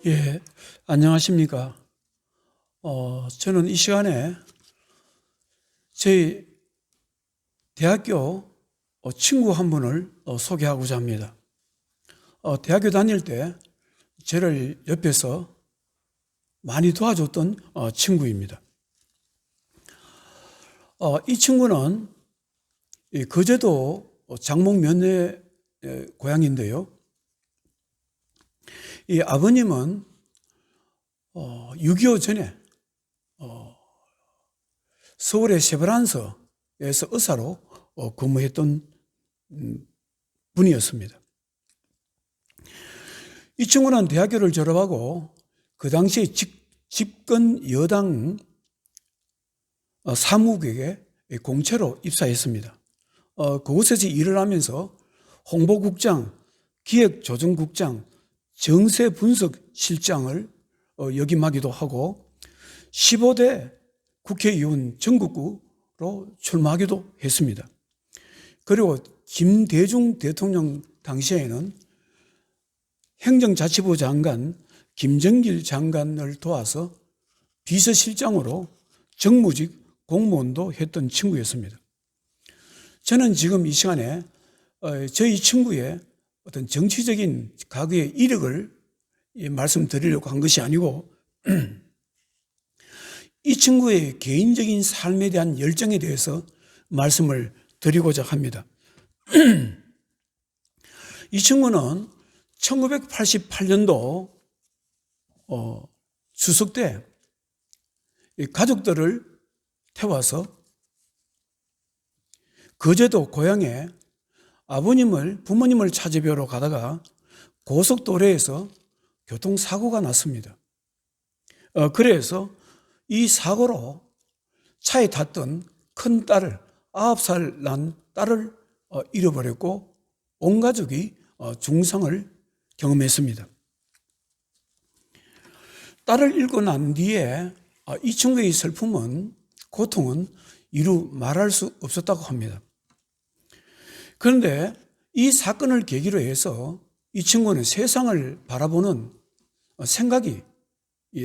예, 안녕하십니까. 저는 이 시간에 저희 대학교 친구 한 분을 소개하고자 합니다. 대학교 다닐 때 저를 옆에서 많이 도와줬던 친구입니다. 이 친구는 거제도 장목 면회 고향인데요. 이 아버님은 6.25 전에 서울의 세브란스에서 의사로 근무했던 분이었습니다. 이 친구는 대학교를 졸업하고 그 당시 집권 여당 사무국에 공채로 입사했습니다. 그곳에서 일을 하면서 홍보국장, 기획조정국장, 정세분석실장을 역임하기도 하고 15대 국회의원 전국구로 출마하기도 했습니다. 그리고 김대중 대통령 당시에는 행정자치부 장관 김정길 장관을 도와서 비서실장으로 정무직 공무원도 했던 친구였습니다. 저는 지금 이 시간에 저희 친구의 어떤 정치적인 과거의 이력을 말씀드리려고 한 것이 아니고 이 친구의 개인적인 삶에 대한 열정에 대해서 말씀을 드리고자 합니다. 이 친구는 1988년도 추석 때 가족들을 태워서 거제도 고향에 부모님을 찾아뵈러 가다가 고속도로에서 교통사고가 났습니다. 그래서 이 사고로 차에 탔던 큰 딸을, 9살 난 딸을 잃어버렸고 온 가족이 중상을 경험했습니다. 딸을 잃고 난 뒤에 이 친구의 슬픔은, 고통은 이루 말할 수 없었다고 합니다. 그런데 이 사건을 계기로 해서 이 친구는 세상을 바라보는 생각이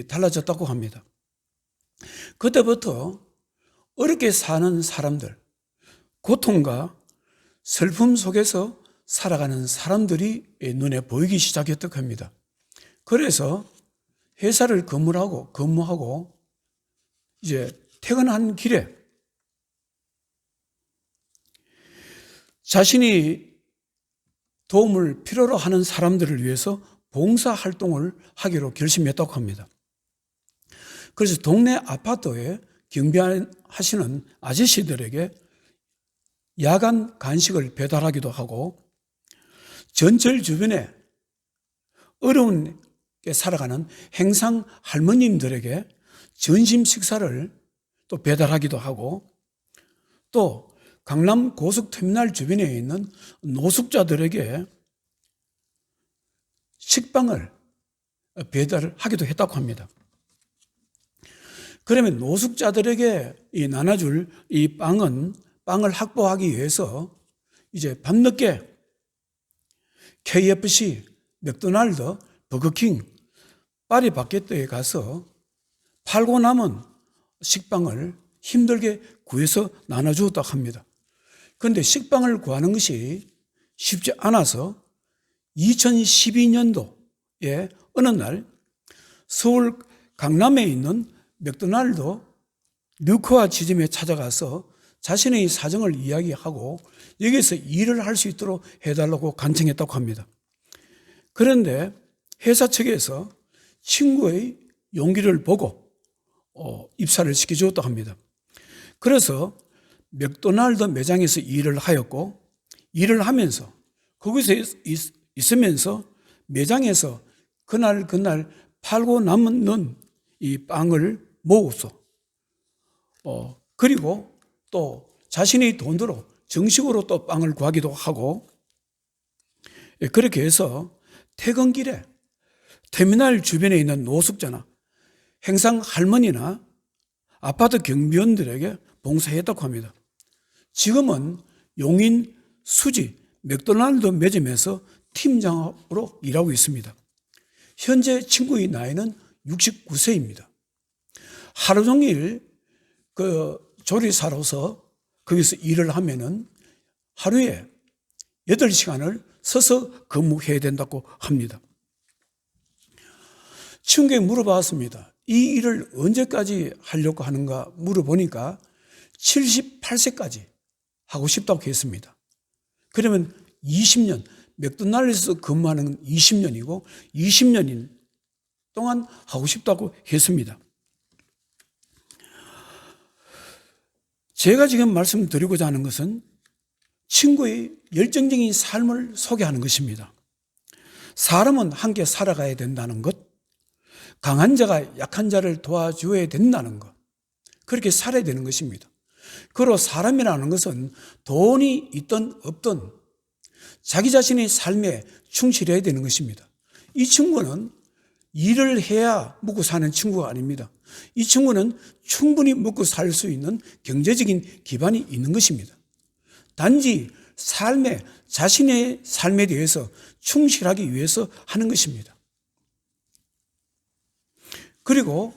달라졌다고 합니다. 그때부터 어렵게 사는 사람들, 고통과 슬픔 속에서 살아가는 사람들이 눈에 보이기 시작했다고 합니다. 그래서 회사를 근무하고 이제 퇴근한 길에 자신이 도움을 필요로 하는 사람들을 위해서 봉사활동을 하기로 결심했다고 합니다. 그래서 동네 아파트에 경비하시는 아저씨들에게 야간 간식을 배달하기도 하고 전철 주변에 어려운게 살아가는 행상 할머님들에게 점심 식사를 또 배달하기도 하고 또 강남 고속터미널 주변에 있는 노숙자들에게 식빵을 배달하기도 했다고 합니다. 그러면 노숙자들에게 나눠줄 이 빵을 확보하기 위해서 이제 밤늦게 KFC, 맥도날드, 버거킹, 파리바게뜨에 가서 팔고 남은 식빵을 힘들게 구해서 나눠주었다고 합니다. 그런데 식빵을 구하는 것이 쉽지 않아서 2012년도에 어느 날 서울 강남에 있는 맥도날드 류커아 지점에 찾아가서 자신의 사정을 이야기하고 여기서 일을 할 수 있도록 해달라고 간청했다고 합니다. 그런데 회사 측에서 친구의 용기를 보고 입사를 시켜주었다고 합니다. 그래서 맥도날드 매장에서 일을 하였고 일을 하면서 거기서 있으면서 매장에서 그날 팔고 남는 이 빵을 모으소. 그리고 또 자신의 돈으로 정식으로 또 빵을 구하기도 하고 그렇게 해서 퇴근길에 터미널 주변에 있는 노숙자나 행상 할머니나 아파트 경비원들에게 봉사했다고 합니다. 지금은 용인 수지 맥도날드 매점에서 팀장으로 일하고 있습니다. 현재 친구의 나이는 69세입니다. 하루 종일 조리사로서 거기서 일을 하면은 하루에 8시간을 서서 근무해야 된다고 합니다. 친구에게 물어봤습니다. 이 일을 언제까지 하려고 하는가 물어보니까 78세까지 하고 싶다고 했습니다. 그러면 20년, 맥도날드에서 근무하는 20년이고 20년 동안 하고 싶다고 했습니다. 제가 지금 말씀드리고자 하는 것은 친구의 열정적인 삶을 소개하는 것입니다. 사람은 함께 살아가야 된다는 것, 강한 자가 약한 자를 도와줘야 된다는 것, 그렇게 살아야 되는 것입니다. 그리고 사람이라는 것은 돈이 있든 없든 자기 자신의 삶에 충실해야 되는 것입니다. 이 친구는 일을 해야 먹고 사는 친구가 아닙니다. 이 친구는 충분히 먹고 살 수 있는 경제적인 기반이 있는 것입니다. 단지 자신의 삶에 대해서 충실하기 위해서 하는 것입니다. 그리고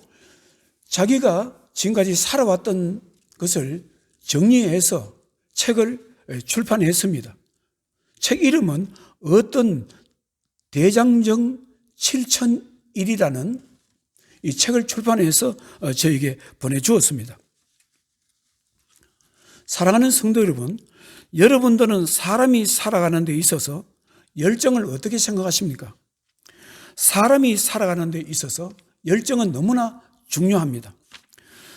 자기가 지금까지 살아왔던 것을 정리해서 책을 출판했습니다. 책 이름은 어떤 대장정 7001이라는 이 책을 출판해서 저에게 보내주었습니다. 사랑하는 성도 여러분, 여러분들은 사람이 살아가는 데 있어서 열정을 어떻게 생각하십니까? 사람이 살아가는 데 있어서 열정은 너무나 중요합니다.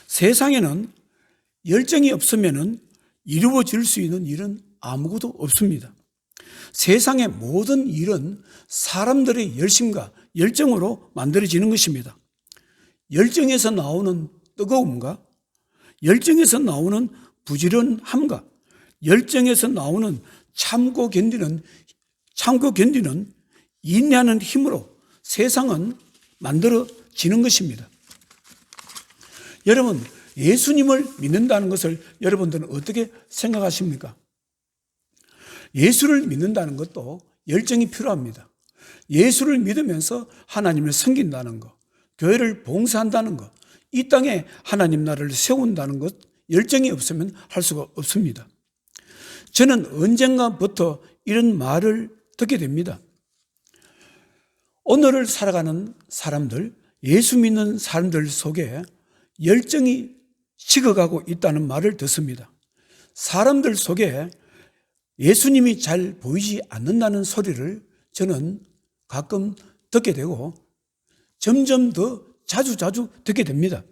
세상에는 열정이 없으면 이루어질 수 있는 일은 아무것도 없습니다. 세상의 모든 일은 사람들의 열심과 열정으로 만들어지는 것입니다. 열정에서 나오는 뜨거움과 열정에서 나오는 부지런함과 열정에서 나오는 참고 견디는 인내하는 힘으로 세상은 만들어지는 것입니다. 여러분, 예수님을 믿는다는 것을 여러분들은 어떻게 생각하십니까? 예수를 믿는다는 것도 열정이 필요합니다. 예수를 믿으면서 하나님을 섬긴다는 것, 교회를 봉사한다는 것, 이 땅에 하나님 나라를 세운다는 것, 열정이 없으면 할 수가 없습니다. 저는 언젠가부터 이런 말을 듣게 됩니다. 오늘을 살아가는 사람들, 예수 믿는 사람들 속에 열정이 식어가고 있다는 말을 듣습니다. 사람들 속에 예수님이 잘 보이지 않는다는 소리를 저는 가끔 듣게 되고 점점 더 자주 듣게 됩니다.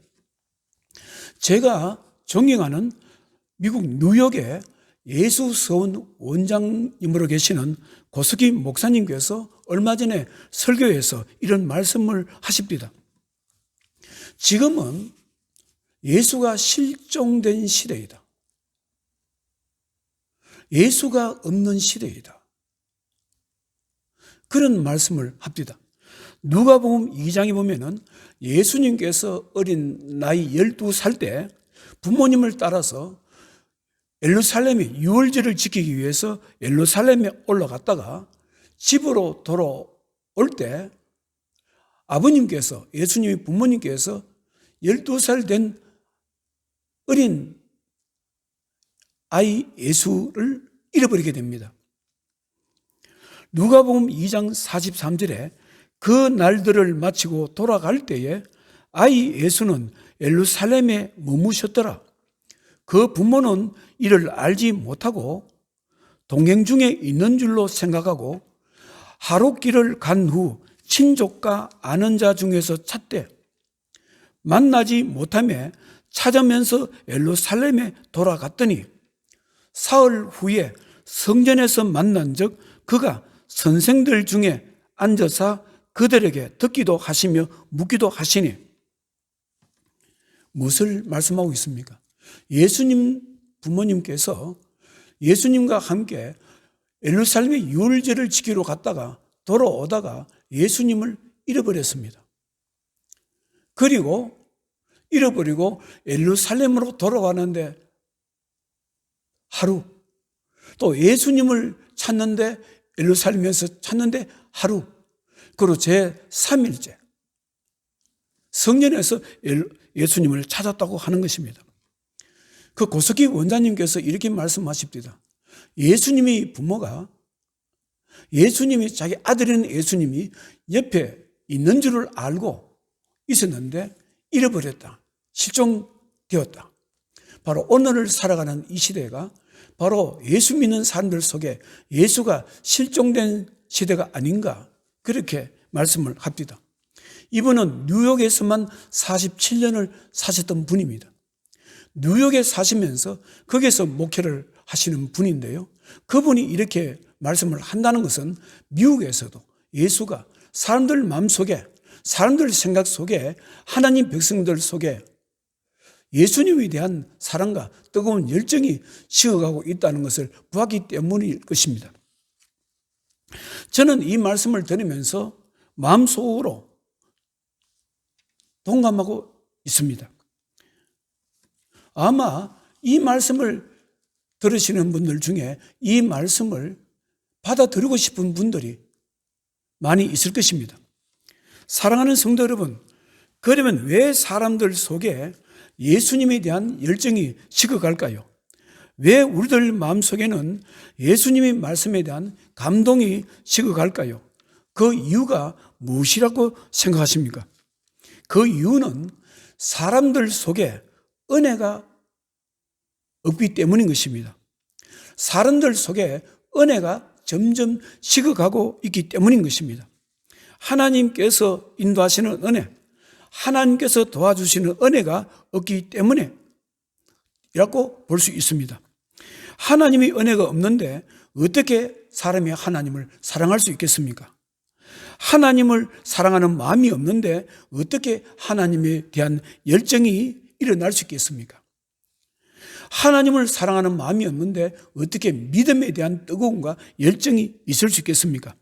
제가 존경하는 미국 뉴욕의 예수서원 원장님으로 계시는 고석희 목사님께서 얼마 전에 설교에서 이런 말씀을 하십니다. 지금은 예수가 실종된 시대이다. 예수가 없는 시대이다. 그런 말씀을 합니다. 누가복음 2장에 보면은 예수님께서 어린 나이 12살 때 부모님을 따라서 예루살렘의 유월절을 지키기 위해서 예루살렘에 올라갔다가 집으로 돌아올 때 아버님께서, 예수님의 부모님께서 12살 된 어린 아이 예수를 잃어버리게 됩니다. 누가복음 2장 43절에 그 날들을 마치고 돌아갈 때에 아이 예수는 예루살렘에 머무셨더라. 그 부모는 이를 알지 못하고 동행 중에 있는 줄로 생각하고 하루 길을 간 후 친족과 아는 자 중에서 찾되 만나지 못하며 찾으면서 예루살렘에 돌아갔더니 사흘 후에 성전에서 만난 적 그가 선생들 중에 앉아서 그들에게 듣기도 하시며 묻기도 하시니. 무엇을 말씀하고 있습니까? 예수님 부모님께서 예수님과 함께 예루살렘의 유월절을 지키러 갔다가 돌아오다가 예수님을 잃어버렸습니다. 그리고 잃어버리고 예루살렘으로 돌아왔는데 하루, 또 예수님을 찾는데 예루살렘에서 찾는데 하루, 그리고 제3일째 성전에서 예수님을 찾았다고 하는 것입니다. 그 고석희 원장님께서 이렇게 말씀하십니다. 예수님이 부모가, 예수님이 자기 아들인 예수님이 옆에 있는 줄을 알고 있었는데 잃어버렸다, 실종되었다. 바로 오늘을 살아가는 이 시대가 바로 예수 믿는 사람들 속에 예수가 실종된 시대가 아닌가, 그렇게 말씀을 합니다. 이분은 뉴욕에서만 47년을 사셨던 분입니다. 뉴욕에 사시면서 거기서 목회를 하시는 분인데요, 그분이 이렇게 말씀을 한다는 것은 미국에서도 예수가 사람들 마음속에, 사람들 생각 속에, 하나님 백성들 속에 예수님에 대한 사랑과 뜨거운 열정이 식어가고 있다는 것을 보았기 때문일 것입니다. 저는 이 말씀을 들으면서 마음속으로 동감하고 있습니다. 아마 이 말씀을 들으시는 분들 중에 이 말씀을 받아들이고 싶은 분들이 많이 있을 것입니다. 사랑하는 성도 여러분, 그러면 왜 사람들 속에 예수님에 대한 열정이 식어갈까요? 왜 우리들 마음속에는 예수님의 말씀에 대한 감동이 식어갈까요? 그 이유가 무엇이라고 생각하십니까? 그 이유는 사람들 속에 은혜가 없기 때문인 것입니다. 사람들 속에 은혜가 점점 식어가고 있기 때문인 것입니다. 하나님께서 인도하시는 은혜, 하나님께서 도와주시는 은혜가 없기 때문에 이라고 볼 수 있습니다. 하나님의 은혜가 없는데 어떻게 사람이 하나님을 사랑할 수 있겠습니까? 하나님을 사랑하는 마음이 없는데 어떻게 하나님에 대한 열정이 일어날 수 있겠습니까? 하나님을 사랑하는 마음이 없는데 어떻게 믿음에 대한 뜨거움과 열정이 있을 수 있겠습니까?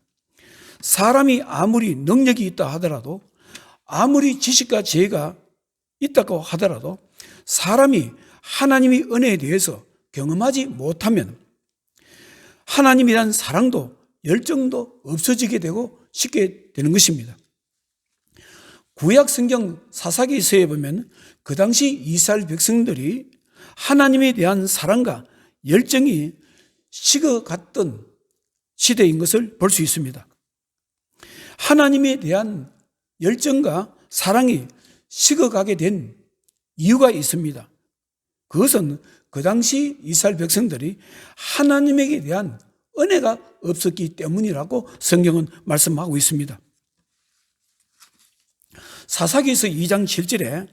사람이 아무리 능력이 있다 하더라도, 아무리 지식과 지혜가 있다고 하더라도 사람이 하나님의 은혜에 대해서 경험하지 못하면 하나님이란 사랑도 열정도 없어지게 되고 쉽게 되는 것입니다. 구약 성경 사사기서에 보면 그 당시 이스라엘 백성들이 하나님에 대한 사랑과 열정이 식어갔던 시대인 것을 볼 수 있습니다. 하나님에 대한 열정과 사랑이 식어가게 된 이유가 있습니다. 그것은 그 당시 이스라엘 백성들이 하나님에 대한 은혜가 없었기 때문이라고 성경은 말씀하고 있습니다. 사사기서 2장 7절에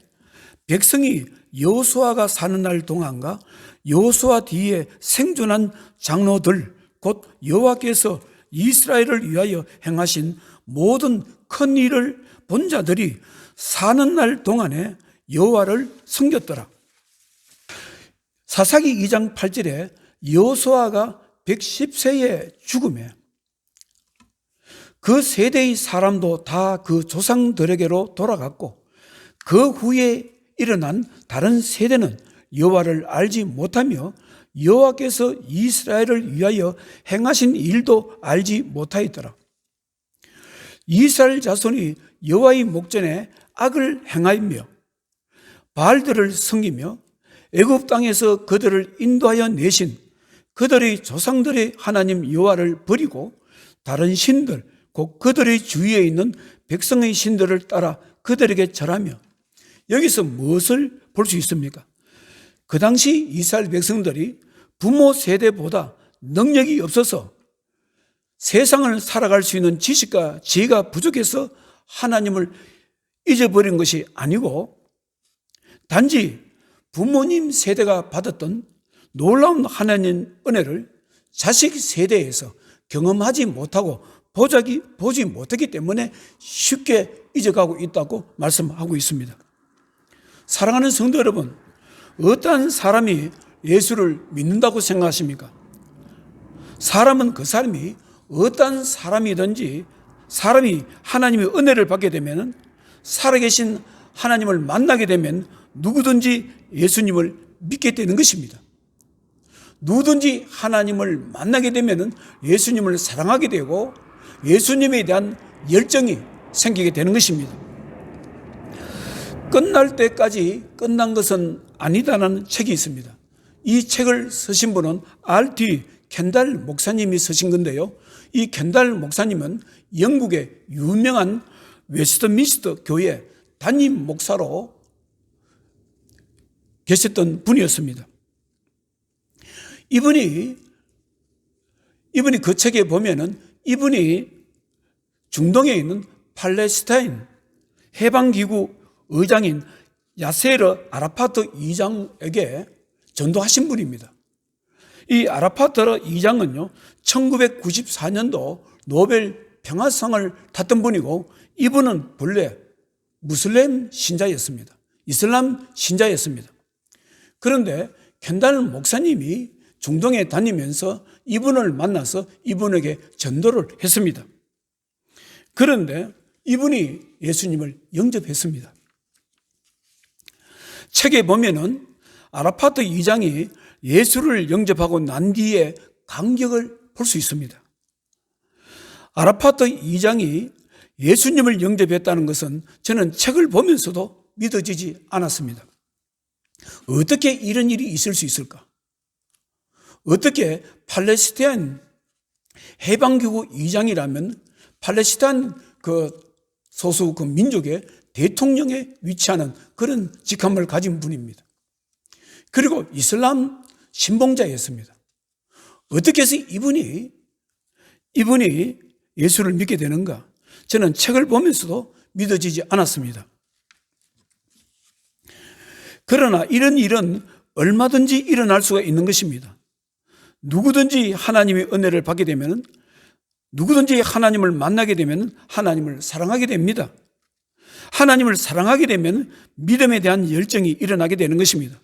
백성이 여호수아가 사는 날 동안과 여호수아 뒤에 생존한 장로들, 곧 여호와께서 이스라엘을 위하여 행하신 모든 큰 일을 본 자들이 사는 날 동안에 여호와를 섬겼더라. 사사기 2장 8절에 여호수아가 110세의 죽음에 그 세대의 사람도 다 그 조상들에게로 돌아갔고 그 후에 일어난 다른 세대는 여호와를 알지 못하며 여호와께서 이스라엘을 위하여 행하신 일도 알지 못하였더라. 이스라엘 자손이 여호와의 목전에 악을 행하며 바알들을 섬기며 애굽 땅에서 그들을 인도하여 내신 그들의 조상들의 하나님 여호와를 버리고 다른 신들, 곧 그들의 주위에 있는 백성의 신들을 따라 그들에게 절하며, 여기서 무엇을 볼 수 있습니까? 그 당시 이스라엘 백성들이 부모 세대보다 능력이 없어서 세상을 살아갈 수 있는 지식과 지혜가 부족해서 하나님을 잊어버린 것이 아니고 단지 부모님 세대가 받았던 놀라운 하나님 은혜를 자식 세대에서 경험하지 못하고 보지 못했기 때문에 쉽게 잊어가고 있다고 말씀하고 있습니다. 사랑하는 성도 여러분, 어떠한 사람이 예수를 믿는다고 생각하십니까? 사람은 그 사람이 어떠한 사람이든지 사람이 하나님의 은혜를 받게 되면, 살아계신 하나님을 만나게 되면 누구든지 예수님을 믿게 되는 것입니다. 누구든지 하나님을 만나게 되면 예수님을 사랑하게 되고 예수님에 대한 열정이 생기게 되는 것입니다. 끝날 때까지 끝난 것은 아니다라는 책이 있습니다. 이 책을 쓰신 분은 R.T. 켄달 목사님이 쓰신 건데요. 이 켄달 목사님은 영국의 유명한 웨스트민스터 교회 담임 목사로 계셨던 분이었습니다. 이분이 그 책에 보면은 이분이 중동에 있는 팔레스타인 해방기구 의장인 야세르 아라파트 의장에게 전도하신 분입니다. 이 아라파트 의장은요, 1994년도 노벨 평화상을 탔던 분이고, 이분은 본래 무슬림 신자였습니다. 이슬람 신자였습니다. 그런데 켄달 목사님이 중동에 다니면서 이분을 만나서 이분에게 전도를 했습니다. 그런데 이분이 예수님을 영접했습니다. 책에 보면은 아라파트 의장이 예수를 영접하고 난 뒤에 감격을 볼 수 있습니다. 아라파트 의장이 예수님을 영접했다는 것은 저는 책을 보면서도 믿어지지 않았습니다. 어떻게 이런 일이 있을 수 있을까? 어떻게 팔레스타인 해방기구 의장이라면 팔레스타인 소수 민족의 대통령에 위치하는 그런 직함을 가진 분입니다. 그리고 이슬람 신봉자였습니다. 어떻게 해서 이분이 예수를 믿게 되는가? 저는 책을 보면서도 믿어지지 않았습니다. 그러나 이런 일은 얼마든지 일어날 수가 있는 것입니다. 누구든지 하나님의 은혜를 받게 되면, 누구든지 하나님을 만나게 되면 하나님을 사랑하게 됩니다. 하나님을 사랑하게 되면 믿음에 대한 열정이 일어나게 되는 것입니다.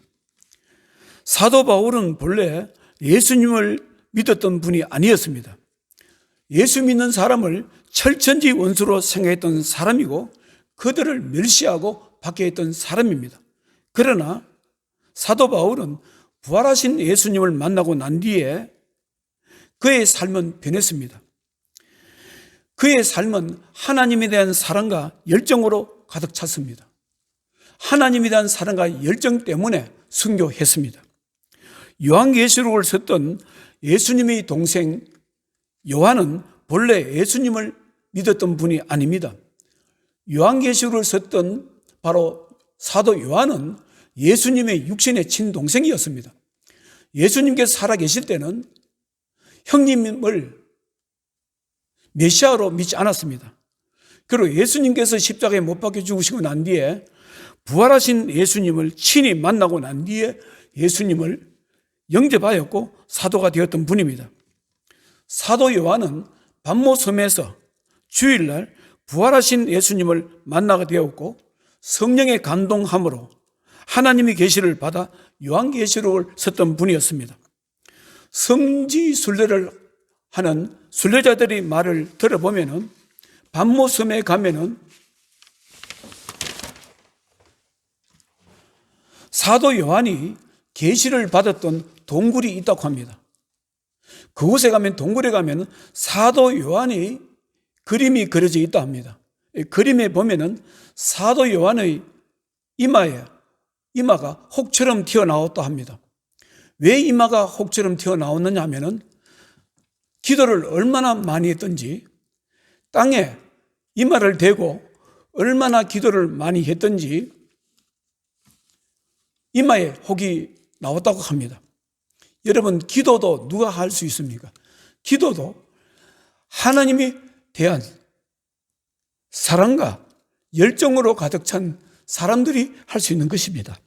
사도 바울은 본래 예수님을 믿었던 분이 아니었습니다. 예수 믿는 사람을 철천지 원수로 생각했던 사람이고 그들을 멸시하고 박해했던 사람입니다. 그러나 사도 바울은 부활하신 예수님을 만나고 난 뒤에 그의 삶은 변했습니다. 그의 삶은 하나님에 대한 사랑과 열정으로 가득 찼습니다. 하나님에 대한 사랑과 열정 때문에 순교했습니다. 요한계시록을 썼던 예수님의 동생 요한은 본래 예수님을 믿었던 분이 아닙니다. 요한계시록을 썼던 바로 사도 요한은 예수님의 육신의 친동생이었습니다. 예수님께서 살아계실 때는 형님을 메시아로 믿지 않았습니다. 그리고 예수님께서 십자가에 못 박혀 죽으시고 난 뒤에 부활하신 예수님을 친히 만나고 난 뒤에 예수님을 영접하였고 사도가 되었던 분입니다. 사도 요한은 pat모섬에서 주일날 부활하신 예수님을 만나게 되었고 성령의 감동함으로 하나님의 계시를 받아 요한계시록을 썼던 분이었습니다. 성지 순례를 하는 순례자들의 말을 들어보면은 pat모섬에 가면은 사도 요한이 계시를 받았던 동굴이 있다고 합니다. 그곳에 가면 동굴에 가면 사도 요한의 그림이 그려져 있다 합니다. 그림에 보면은 사도 요한의 이마가 혹처럼 튀어나왔다 합니다. 왜 이마가 혹처럼 튀어나왔느냐 하면은 기도를 얼마나 많이 했던지, 땅에 이마를 대고 얼마나 기도를 많이 했던지 이마에 혹이 나왔다고 합니다. 여러분, 기도도 누가 할 수 있습니까? 기도도 하나님에 대한 사랑과 열정으로 가득 찬 사람들이 할 수 있는 것입니다.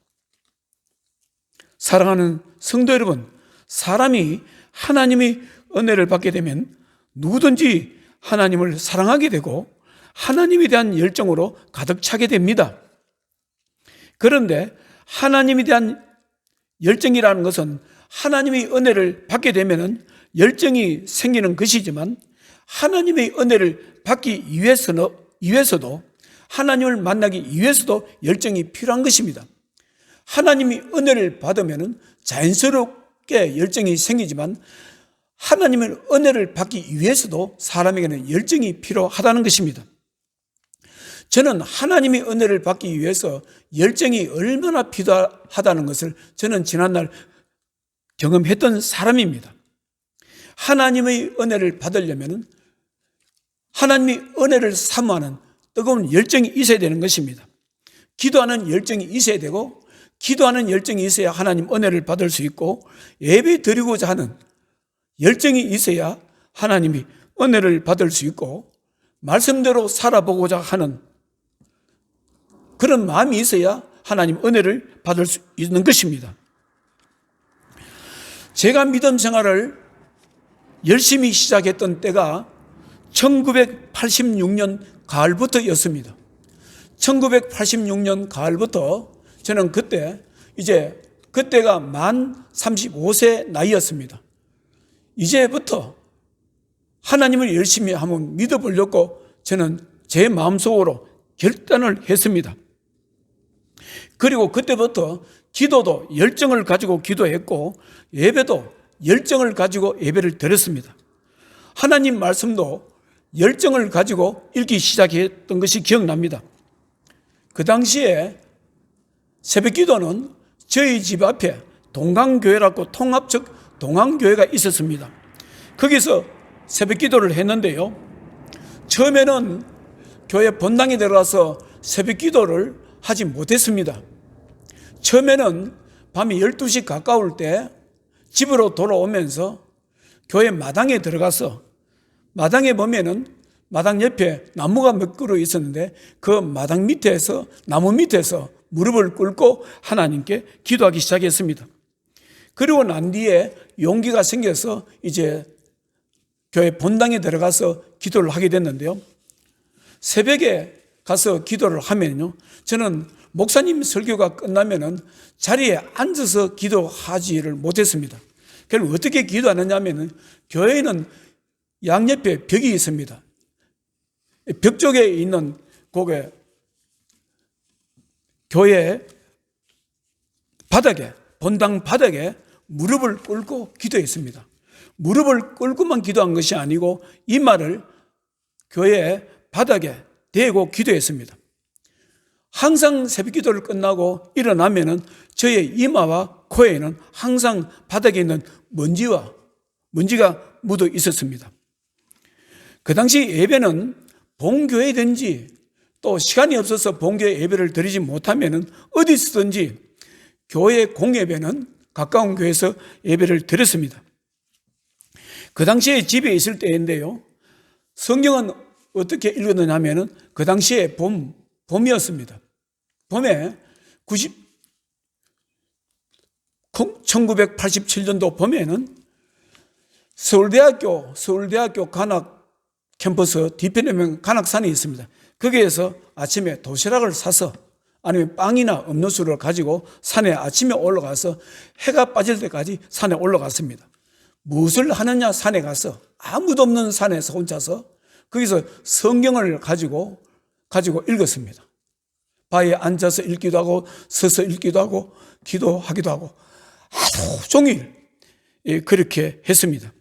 사랑하는 성도 여러분, 사람이 하나님의 은혜를 받게 되면 누구든지 하나님을 사랑하게 되고 하나님에 대한 열정으로 가득 차게 됩니다. 그런데 하나님에 대한 열정이라는 것은 하나님의 은혜를 받게 되면 열정이 생기는 것이지만 하나님의 은혜를 받기 위해서도 하나님을 만나기 위해서도 열정이 필요한 것입니다. 하나님이 은혜를 받으면 자연스럽게 열정이 생기지만 하나님의 은혜를 받기 위해서도 사람에게는 열정이 필요하다는 것입니다. 저는 하나님의 은혜를 받기 위해서 열정이 얼마나 필요하다는 것을 저는 지난날 경험했던 사람입니다. 하나님의 은혜를 받으려면 하나님의 은혜를 사모하는 뜨거운 열정이 있어야 되는 것입니다. 기도하는 열정이 있어야 되고, 기도하는 열정이 있어야 하나님 은혜를 받을 수 있고, 예배 드리고자 하는 열정이 있어야 하나님이 은혜를 받을 수 있고, 말씀대로 살아보고자 하는 그런 마음이 있어야 하나님 은혜를 받을 수 있는 것입니다. 제가 믿음 생활을 열심히 시작했던 때가 1986년 가을부터였습니다. 1986년 가을부터 저는 그때가 만 35세 나이였습니다. 이제부터 하나님을 열심히 한번 믿어보려고 저는 제 마음속으로 결단을 했습니다. 그리고 그때부터 기도도 열정을 가지고 기도했고, 예배도 열정을 가지고 예배를 드렸습니다. 하나님 말씀도 열정을 가지고 읽기 시작했던 것이 기억납니다. 그 당시에 새벽 기도는 저희 집 앞에 동강교회라고 통합적 동강교회가 있었습니다. 거기서 새벽 기도를 했는데요, 처음에는 교회 본당에 들어가서 새벽 기도를 하지 못했습니다. 처음에는 밤이 12시 가까울 때 집으로 돌아오면서 교회 마당에 들어가서, 마당에 보면은 마당 옆에 나무가 몇 그루 있었는데 그 마당 밑에서, 나무 밑에서 무릎을 꿇고 하나님께 기도하기 시작했습니다. 그리고 난 뒤에 용기가 생겨서 이제 교회 본당에 들어가서 기도를 하게 됐는데요, 새벽에 가서 기도를 하면요, 저는 목사님 설교가 끝나면은 자리에 앉아서 기도하지를 못했습니다. 그럼 어떻게 기도하느냐 하면은, 교회에는 양옆에 벽이 있습니다. 벽 쪽에 있는 거기에 교회 바닥에, 본당 바닥에 무릎을 꿇고 기도했습니다. 무릎을 꿇고만 기도한 것이 아니고 이마를 교회 바닥에 대고 기도했습니다. 항상 새벽 기도를 끝나고 일어나면은 저의 이마와 코에는 항상 바닥에 있는 먼지가 묻어 있었습니다. 그 당시 예배는 본교회든지 또 시간이 없어서 본교회 예배를 드리지 못하면은 어디서든지 교회 공예배는 가까운 교회에서 예배를 드렸습니다. 그 당시에 집에 있을 때인데요, 성경은 어떻게 읽었느냐 하면은 그 당시에 봄이었습니다. 봄에 1987년도 봄에는 서울대학교 관악 캠퍼스 뒤편에 보면 관악산이 있습니다. 거기에서 아침에 도시락을 사서, 아니면 빵이나 음료수를 가지고 산에 아침에 올라가서 해가 빠질 때까지 산에 올라갔습니다. 무엇을 하느냐, 산에 가서 아무도 없는 산에서 혼자서 거기서 성경을 가지고 읽었습니다. 바위에 앉아서 읽기도 하고 서서 읽기도 하고 기도하기도 하고 하루 종일 그렇게 했습니다.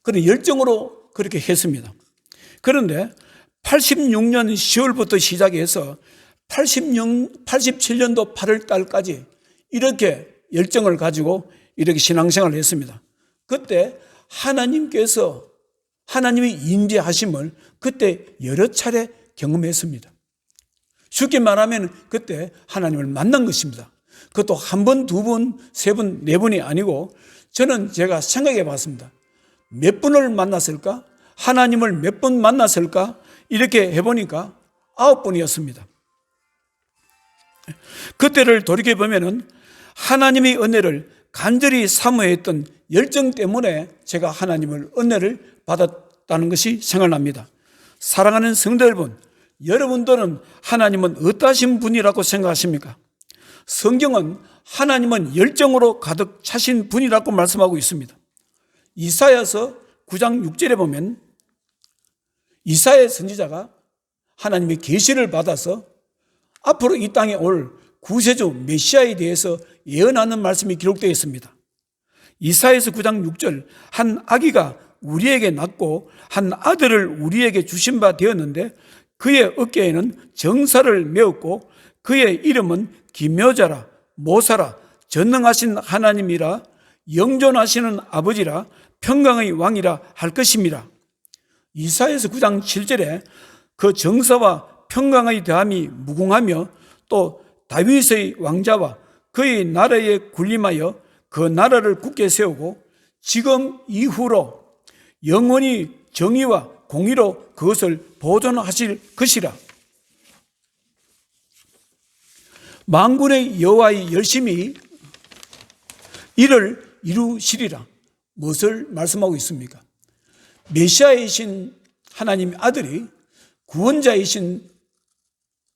그런 열정으로 그렇게 했습니다. 그런데 86년 10월부터 시작해서 87년도 8월 달까지 이렇게 열정을 가지고 이렇게 신앙생활을 했습니다. 그때 하나님의 임재하심을 그때 여러 차례 경험했습니다. 쉽게 말하면 그때 하나님을 만난 것입니다. 그것도 한 번, 두 번, 세 번, 네 번이 아니고, 제가 생각해 봤습니다. 몇 분을 만났을까? 하나님을 몇 번 만났을까? 이렇게 해보니까 9번이었습니다. 그때를 돌이켜보면 하나님의 은혜를 간절히 사모했던 열정 때문에 제가 하나님을 은혜를 받았다는 것이 생각납니다. 사랑하는 성도 여러분, 여러분들은 하나님은 어떠신 분이라고 생각하십니까? 성경은 하나님은 열정으로 가득 차신 분이라고 말씀하고 있습니다. 이사야서 9장 6절에 보면 이사야 선지자가 하나님의 계시를 받아서 앞으로 이 땅에 올 구세주 메시아에 대해서 예언하는 말씀이 기록되어 있습니다. 이사야서 9장 6절, 한 아기가 우리에게 낳고 한 아들을 우리에게 주신 바 되었는데 그의 어깨에는 정사를 메었고 그의 이름은 기묘자라, 모사라, 전능하신 하나님이라, 영존하시는 아버지라, 평강의 왕이라 할 것입니다. 이사야서 9장 7절에 그 정사와 평강의 대함이 무궁하며 또 다윗의 왕자와 그의 나라에 군림하여 그 나라를 굳게 세우고 지금 이후로 영원히 정의와 공의로 그것을 보존하실 것이라. 만군의 여호와의 열심히 이를 이루시리라. 무엇을 말씀하고 있습니까? 메시아이신 하나님의 아들이 구원자이신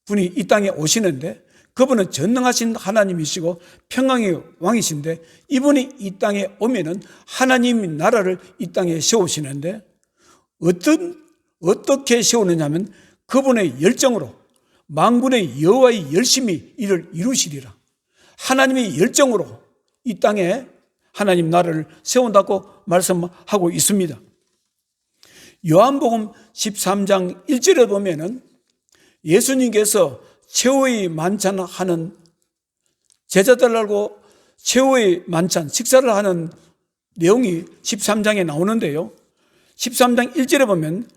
분이 이 땅에 오시는데 그분은 전능하신 하나님이시고 평강의 왕이신데 이분이 이 땅에 오면은 하나님의 나라를 이 땅에 세우시는데 어떻게 세우느냐 하면 그분의 열정으로 만군의 여호와의 열심히 이를 이루시리라. 하나님의 열정으로 이 땅에 하나님 나라를 세운다고 말씀하고 있습니다. 요한복음 13장 1절에 보면은 예수님께서 최후의 만찬하는 제자들하고 최후의 만찬 식사를 하는 내용이 13장에 나오는데요. 13장 1절에 보면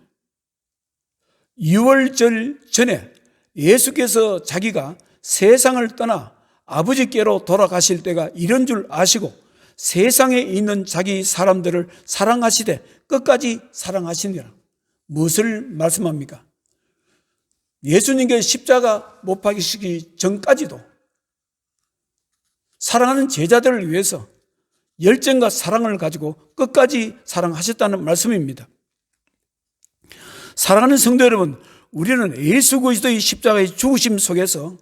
유월절 전에 예수께서 자기가 세상을 떠나 아버지께로 돌아가실 때가 이런 줄 아시고 세상에 있는 자기 사람들을 사랑하시되 끝까지 사랑하시니라. 무엇을 말씀합니까? 예수님께 십자가 못 박히시기 전까지도 사랑하는 제자들을 위해서 열정과 사랑을 가지고 끝까지 사랑하셨다는 말씀입니다. 사랑하는 성도 여러분, 우리는 예수 그리스도의 십자가의 죽으심 속에서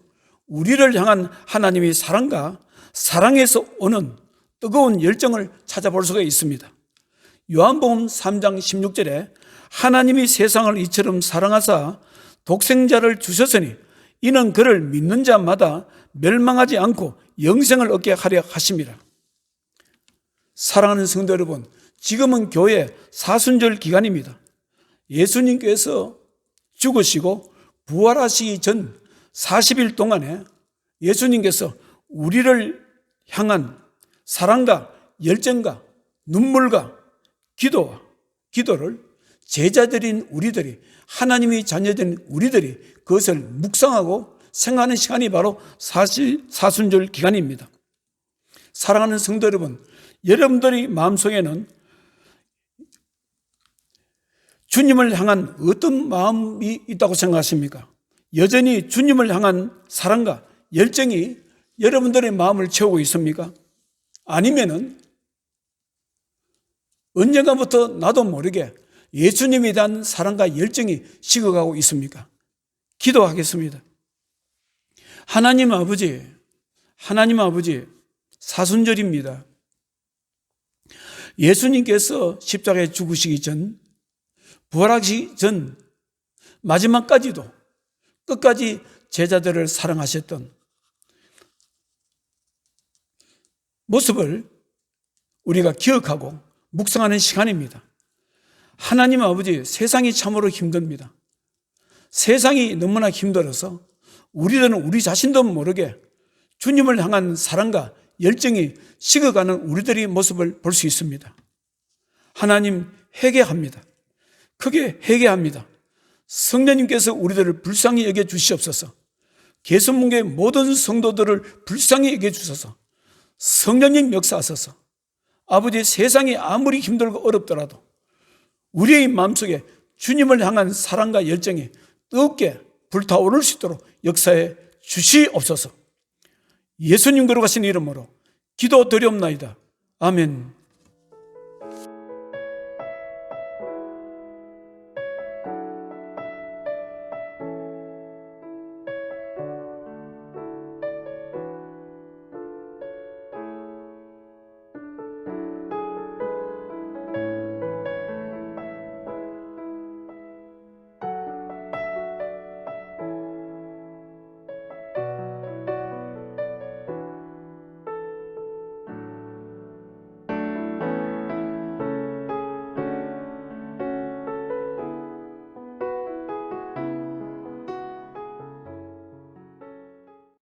우리를 향한 하나님의 사랑과 사랑에서 오는 뜨거운 열정을 찾아볼 수가 있습니다. 요한복음 3장 16절에 하나님이 세상을 이처럼 사랑하사 독생자를 주셨으니 이는 그를 믿는 자마다 멸망하지 않고 영생을 얻게 하려 하심이라. 사랑하는 성도 여러분, 지금은 교회 사순절 기간입니다. 예수님께서 죽으시고 부활하시기 전 40일 동안에 예수님께서 우리를 향한 사랑과 열정과 눈물과 기도를 제자들인 우리들이, 하나님의 자녀된 우리들이 그것을 묵상하고 생각하는 시간이 바로 사순절 기간입니다. 사랑하는 성도 여러분, 여러분들의 마음속에는 주님을 향한 어떤 마음이 있다고 생각하십니까? 여전히 주님을 향한 사랑과 열정이 여러분들의 마음을 채우고 있습니까? 아니면은 언젠가부터 나도 모르게 예수님에 대한 사랑과 열정이 식어가고 있습니까? 기도하겠습니다. 하나님 아버지, 사순절입니다. 예수님께서 십자가에 죽으시기 전, 부활하시기 전 마지막까지도 끝까지 제자들을 사랑하셨던 모습을 우리가 기억하고 묵상하는 시간입니다. 하나님 아버지, 세상이 참으로 힘듭니다. 세상이 너무나 힘들어서 우리들은 우리 자신도 모르게 주님을 향한 사랑과 열정이 식어가는 우리들의 모습을 볼 수 있습니다. 하나님, 회개합니다. 크게 회개합니다. 성령님께서 우리들을 불쌍히 여겨 주시옵소서. 개선문교의 모든 성도들을 불쌍히 여겨 주셔서 성령님 역사하소서. 아버지, 세상이 아무리 힘들고 어렵더라도 우리의 마음속에 주님을 향한 사랑과 열정이 뜨겁게 불타오를 수 있도록 역사해 주시옵소서. 예수님 거룩하신 이름으로 기도드리옵나이다. 아멘.